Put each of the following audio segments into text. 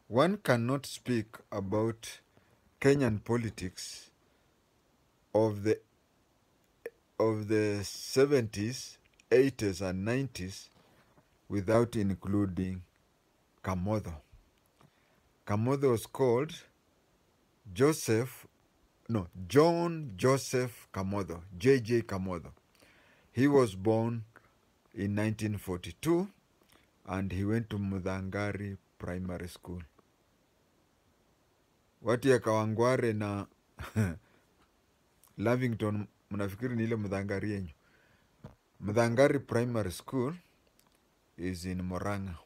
One cannot speak about Kenyan politics of the 70s, 80s, and 90s without including Kamotho. Kamotho was called John Joseph Kamotho, JJ Kamotho. He was born in 1942 and he went to Mudhangari Primary School. Watu ya Kawangware na Lavington mnafikiri ni ile Mudhangari yenyu. Mudhangari Primary School is in Moranga.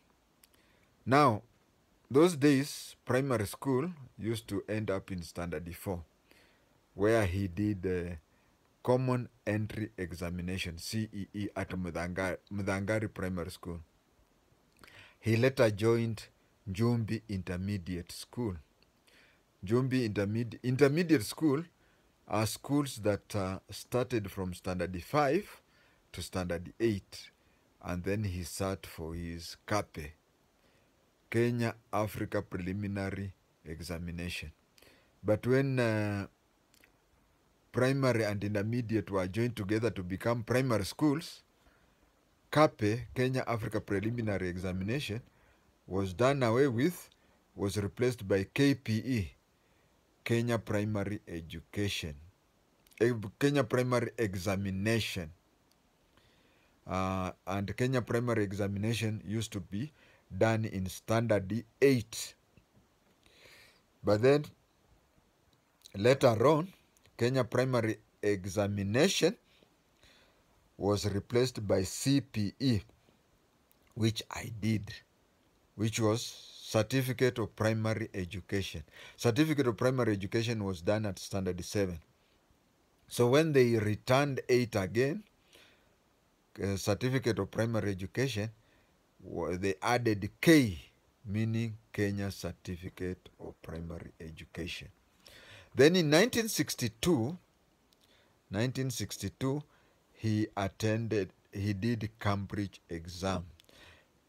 Now, those days, primary school used to end up in standard 4, where he did the Common Entry Examination, CEE, at Mudhangari Primary School. He later joined Njumbi Intermediate School. Njumbi Intermediate School are schools that started from standard 5 to standard 8, and then he sat for his KAPE, Kenya Africa Preliminary Examination. But when primary and intermediate were joined together to become primary schools, KAPE, Kenya Africa Preliminary Examination, was done away with, was replaced by KPE, Kenya Primary Education, Kenya Primary Examination. And Kenya Primary Examination used to be done in standard 8. But then later on, Kenya Primary Examination was replaced by CPE, which I did, which was Certificate of Primary Education. Certificate of Primary Education was done at standard 7. So when they returned 8 again, Certificate of Primary Education, they added K, meaning Kenya Certificate of Primary Education. Then in 1962, he did Cambridge exam.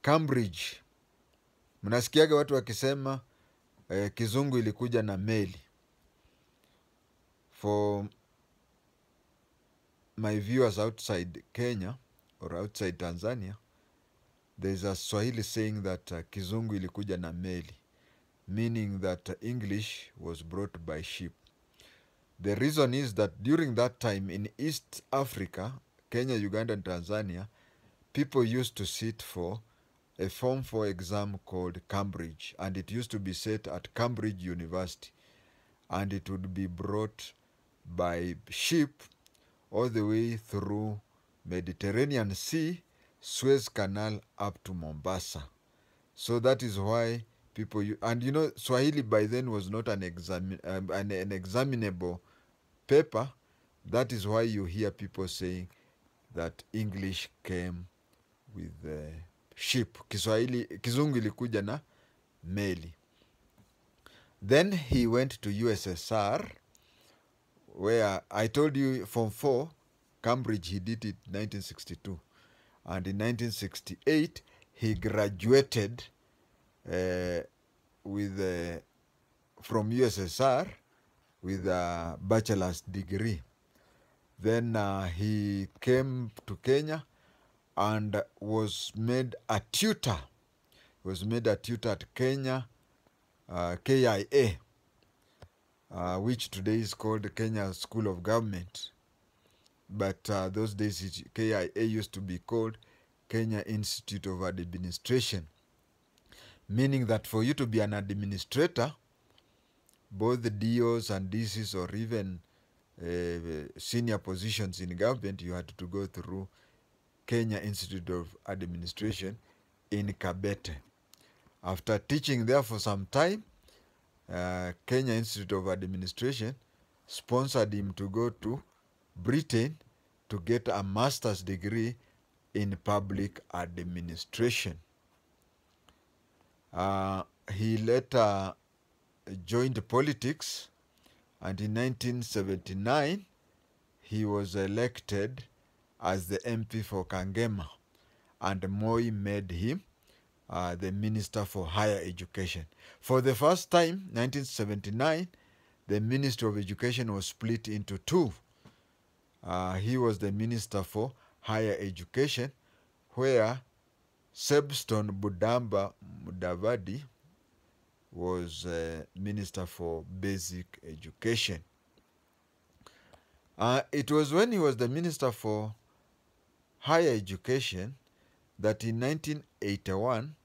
Cambridge, mnasikiaga watu wakisema kizungu ilikuja na meli. For my viewers outside Kenya or outside Tanzania, there's a Swahili saying that kizungu ilikuja na meli, meaning that English was brought by ship. The reason is that during that time in East Africa, Kenya, Uganda, and Tanzania, people used to sit for a Form 4 exam called Cambridge, and it used to be set at Cambridge University, and it would be brought by ship all the way through Mediterranean Sea, Suez Canal up to Mombasa. So that is why people, and you know, Swahili by then was not an examinable paper. That is why you hear people saying that English came with the ship. Kizungu ilikuja na meli. Then he went to USSR, where I told you Form 4, Cambridge, he did it in 1962. And in 1968, he graduated from USSR with a bachelor's degree. Then he came to Kenya and was made a tutor. He was made a tutor at Kenya, KIA, which today is called Kenya School of Government. But those days, KIA used to be called Kenya Institute of Administration, meaning that for you to be an administrator, both the DOs and DCs or even senior positions in government, you had to go through Kenya Institute of Administration in Kabete. After teaching there for some time, Kenya Institute of Administration sponsored him to go to Britain to get a master's degree in public administration. He later joined politics, and in 1979 he was elected as the MP for Kangema, and Moi made him the Minister for Higher Education. For the first time, 1979, the Ministry of Education was split into two. He was the Minister for Higher Education, where Sebstone Budamba Mudavadi was Minister for Basic Education. It was when he was the Minister for Higher Education that in 1981,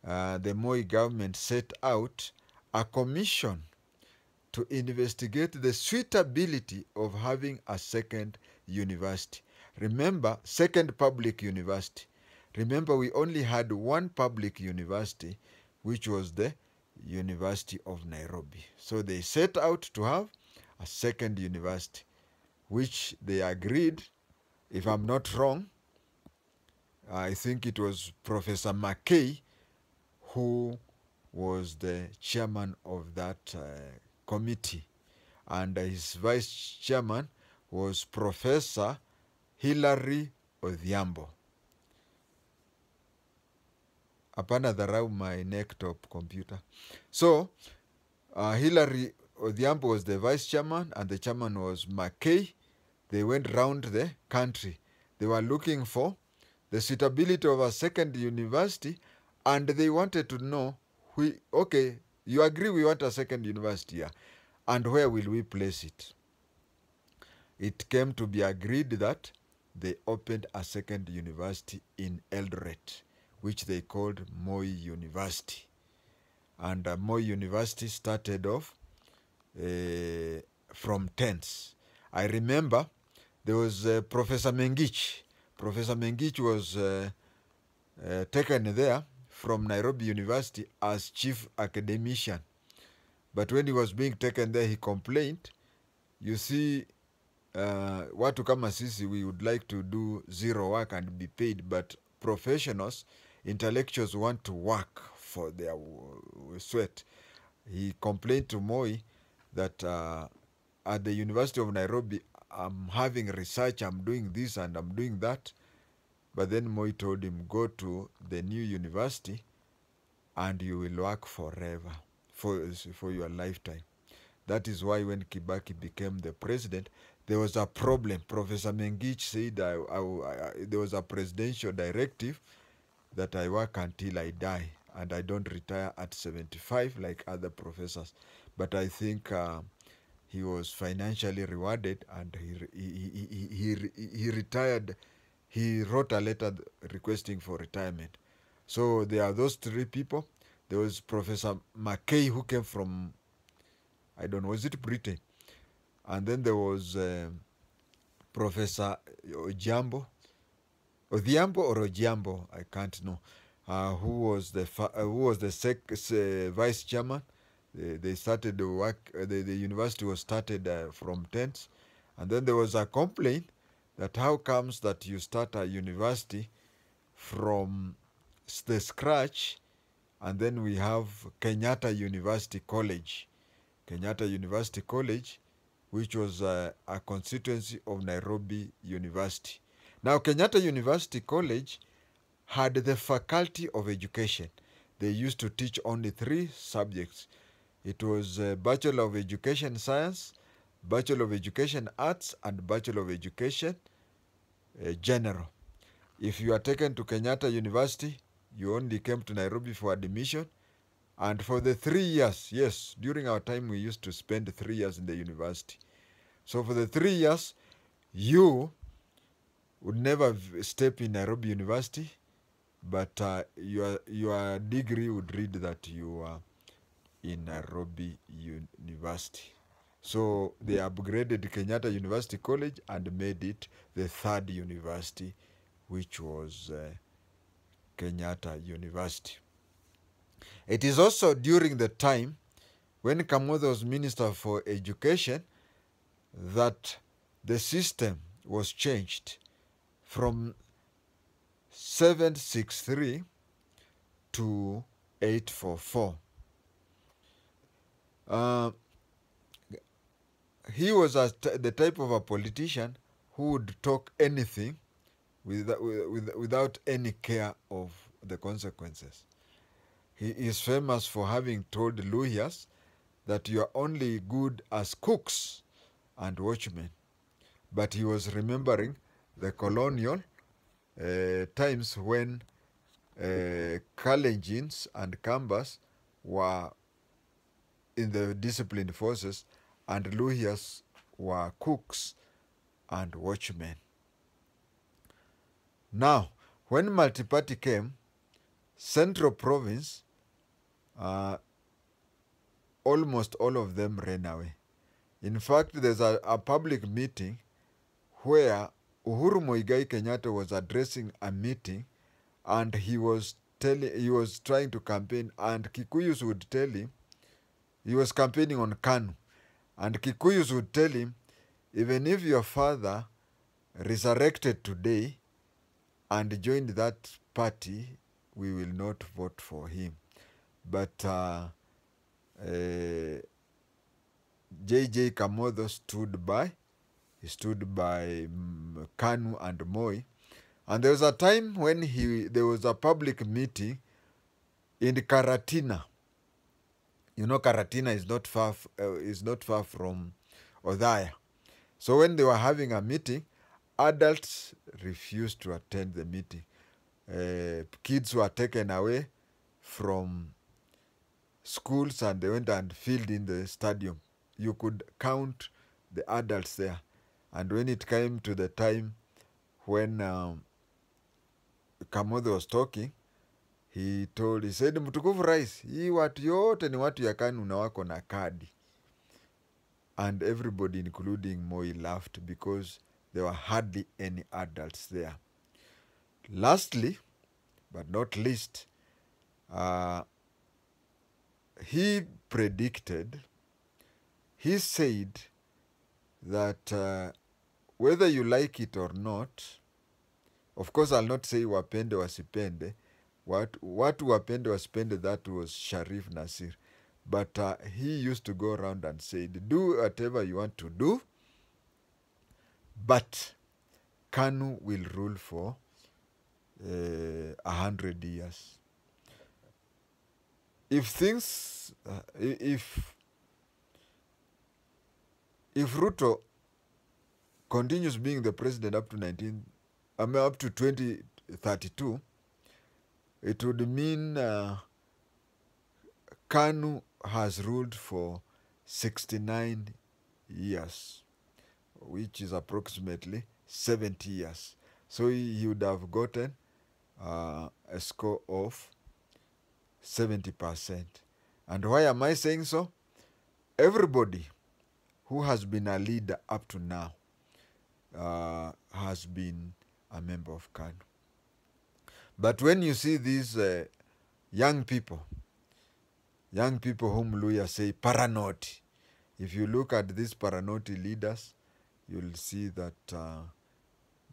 the Moi government set out a commission to investigate the suitability of having a second university. Remember, second public university. Remember, we only had one public university, which was the University of Nairobi. So they set out to have a second university, which they agreed, if I'm not wrong, I think it was Professor McKay who was the chairman of that committee. And his vice chairman was Professor Hilary Odhiambo. Hapana dharau my neck-top computer. So, Hilary Odhiambo was the vice chairman and the chairman was McKay. They went round the country. They were looking for the suitability of a second university, and they wanted to know, okay, you agree we want a second university here, and where will we place it? It came to be agreed that they opened a second university in Eldoret, which they called Moi University. And Moi University started off from tents. I remember there was Professor Mengich. Professor Mengich was taken there from Nairobi University as chief academician. But when he was being taken there, he complained. You see, watu kama sisi, we would like to do zero work and be paid, but professionals, intellectuals want to work for their sweat. He complained to Moi that at the University of Nairobi, I'm having research, I'm doing this and I'm doing that. But then Moi told him, go to the new university and you will work forever, for your lifetime. That is why when Kibaki became the president, there was a problem. Professor Mengich said there was a presidential directive that I work until I die and I don't retire at 75 like other professors. But I think he was financially rewarded and he retired. He wrote a letter requesting for retirement. So there are those three people. There was Professor McKay who came from, I don't know, was it Britain? And then there was Professor Odhiambo or Odhiambo, I can't know, who was the vice chairman. They started the work. The university was started from tents, and then there was a complaint that how comes that you start a university from the scratch, and then we have Kenyatta University College. Kenyatta University College, which was a constituency of Nairobi University. Now, Kenyatta University College had the Faculty of Education. They used to teach only 3 subjects. It was Bachelor of Education Science, Bachelor of Education Arts, and Bachelor of Education General. If you are taken to Kenyatta University, you only came to Nairobi for admission. And for the 3 years, yes, during our time we used to spend 3 years in the university. So for the 3 years, you would never step in Nairobi University, but your degree would read that you are in Nairobi University. So they upgraded Kenyatta University College and made it the 3rd university, which was Kenyatta University. It is also during the time when Kamotho was Minister for Education that the system was changed from 763 to 844. He was the type of a politician who would talk anything without any care of the consequences. He is famous for having told Luhyas that you are only good as cooks and watchmen. But he was remembering the colonial times when Kalenjins and Kambas were in the disciplined forces and Luhyas were cooks and watchmen. Now, when multi-party came, Central Province, almost all of them ran away. In fact, there's a public meeting where Uhuru Muigai Kenyatta was addressing a meeting, and he was trying to campaign, and Kikuyus would tell him, he was campaigning on KANU, and Kikuyus would tell him, even if your father resurrected today and joined that party, we will not vote for him. But J.J. Kamotho stood by. He stood by KANU and Moi. And there was a time when there was a public meeting in Karatina. You know, Karatina is not far from Othaya. So when they were having a meeting, adults refused to attend the meeting. Kids were taken away from schools and they went and filled in the stadium. You could count the adults there. And when it came to the time when Kamotho was talking, he said, Mtukufu Rais, hii watu yote ni watu ya KANU na wako na kadi. And everybody, including Moi, laughed because there were hardly any adults there. Lastly, but not least, he said that whether you like it or not, of course I'll not say wapende wasipende, watu wapende wasipende, that was Sharif Nasir. But he used to go around and said, do whatever you want to do, but KANU will rule for 100 years. If Ruto continues being the president up to 2032, it would mean KANU has ruled for 69 years, which is approximately 70 years. So he would have gotten a score of 70%. And why am I saying so? Everybody who has been a leader up to now has been a member of KANU. But when you see these young people whom Luya say Paranoti, if you look at these Paranoti leaders, you'll see that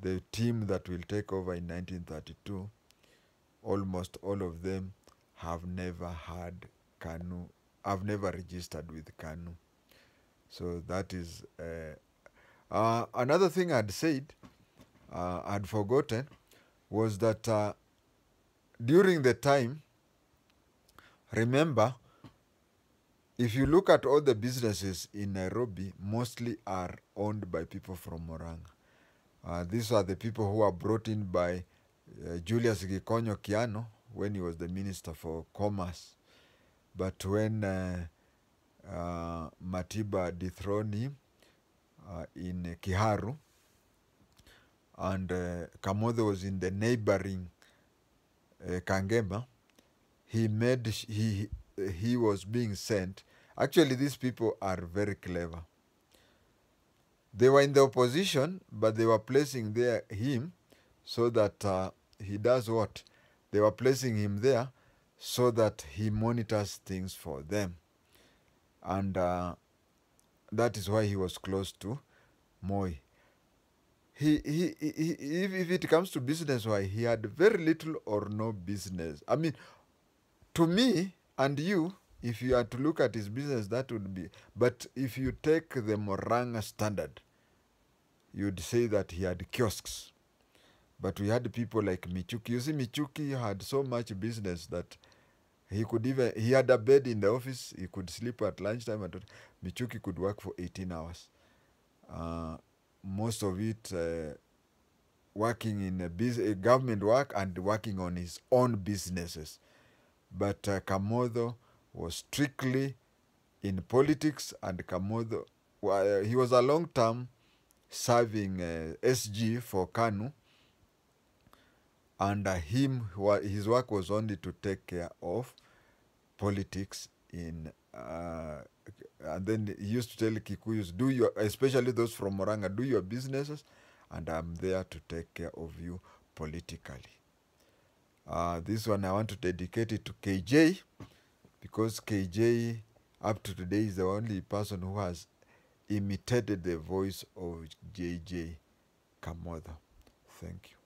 the team that will take over in 1932, almost all of them have never had KANU, have never registered with KANU. So that is another thing I'd said, I'd forgotten, was that during the time, remember, if you look at all the businesses in Nairobi, mostly are owned by people from Murang'a. These are the people who are brought in by Julius Gikonyo Kiano when he was the Minister for Commerce. But when Matiba dethroned him in Kiharu, and Kamotho was in the neighboring Kangema, he was being sent. Actually, these people are very clever. They were in the opposition, but they were placing him so that he does what? They were placing him there so that he monitors things for them. And that is why he was close to Moi. If it comes to business-wise, he had very little or no business. I mean, to me and you, if you are to look at his business, that would be... But if you take the Murang'a standard, you'd say that he had kiosks. But we had people like Michuki. You see, Michuki had so much business that He had a bed in the office. He could sleep at lunchtime. And Michuki could work for 18 hours. Most of it working in a government work and working on his own businesses. But Kamotho was strictly in politics, and Kamotho, he was a long term serving SG for KANU, and his work was only to take care of politics and then he used to tell Kikuyus, especially those from Moranga, do your businesses, and I'm there to take care of you politically. This one I want to dedicate it to KJ, because KJ up to today is the only person who has imitated the voice of JJ Kamotho. Thank you.